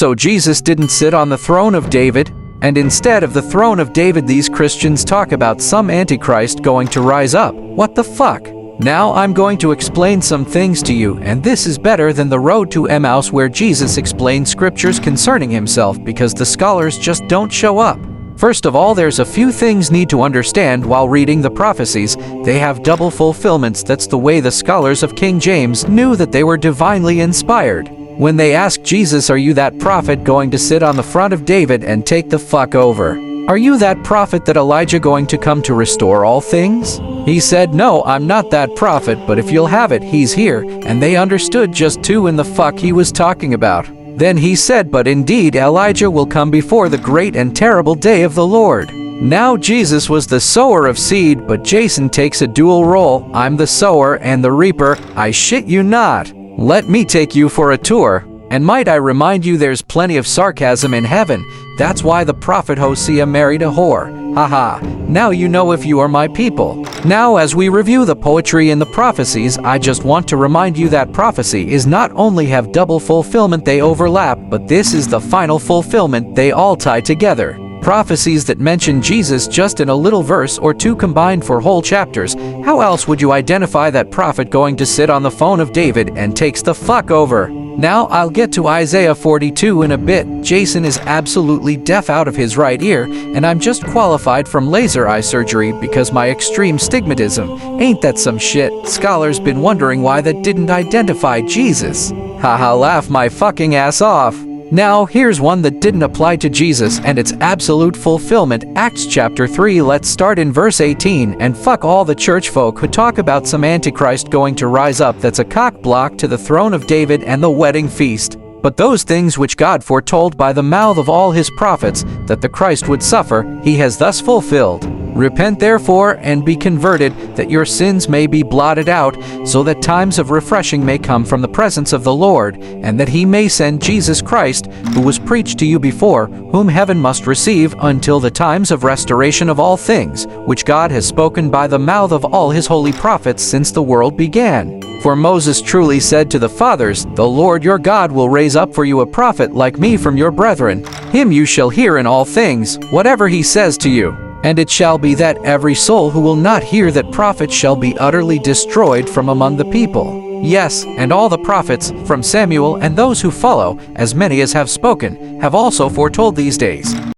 So Jesus didn't sit on the throne of David, and instead of the throne of David these Christians talk about some Antichrist going to rise up. What the fuck? Now I'm going to explain some things to you, and this is better than the road to Emmaus where Jesus explained scriptures concerning himself because the scholars just don't show up. First of all, there's a few things need to understand while reading the prophecies. They have double fulfillments. That's the way the scholars of King James knew that they were divinely inspired. When they asked Jesus, "Are you that prophet going to sit on the front of David and take the fuck over? Are you that prophet that Elijah going to come to restore all things?" He said, "No, I'm not that prophet, but if you'll have it, he's here." And they understood just who in the fuck he was talking about. Then he said, "But indeed Elijah will come before the great and terrible day of the Lord." Now Jesus was the sower of seed, but Jason takes a dual role. I'm the sower and the reaper. I shit you not. Let me take you for a tour. And might I remind you, there's plenty of sarcasm in heaven. That's why the prophet Hosea married a whore. Haha. Now you know if you are my people. Now as we review the poetry in the prophecies, I just want to remind you that prophecy is not only have double fulfillment, they overlap, but this is the final fulfillment. They all tie together. Prophecies that mention Jesus just in a little verse or two combined for whole chapters. How else would you identify that prophet going to sit on the throne of David and takes the fuck over? Now I'll get to Isaiah 42 in a bit. Jason is absolutely deaf out of his right ear, and I'm just qualified from laser eye surgery because my extreme stigmatism. Ain't that some shit? Scholars been wondering why that didn't identify Jesus. Haha, laugh my fucking ass off. Now, here's one that didn't apply to Jesus and its absolute fulfillment. Acts chapter 3, let's start in verse 18. And fuck all the church folk who talk about some Antichrist going to rise up that's a cock block to the throne of David and the wedding feast. But those things which God foretold by the mouth of all his prophets, that the Christ would suffer, he has thus fulfilled. Repent therefore and be converted, that your sins may be blotted out, so that times of refreshing may come from the presence of the Lord, and that he may send Jesus Christ, who was preached to you before, whom heaven must receive until the times of restoration of all things, which God has spoken by the mouth of all his holy prophets since the world began. For Moses truly said to the fathers, "The Lord your God will raise up for you a prophet like me from your brethren. Him you shall hear in all things, whatever he says to you. And it shall be that every soul who will not hear that prophet shall be utterly destroyed from among the people." Yes, and all the prophets, from Samuel and those who follow, as many as have spoken, have also foretold these days.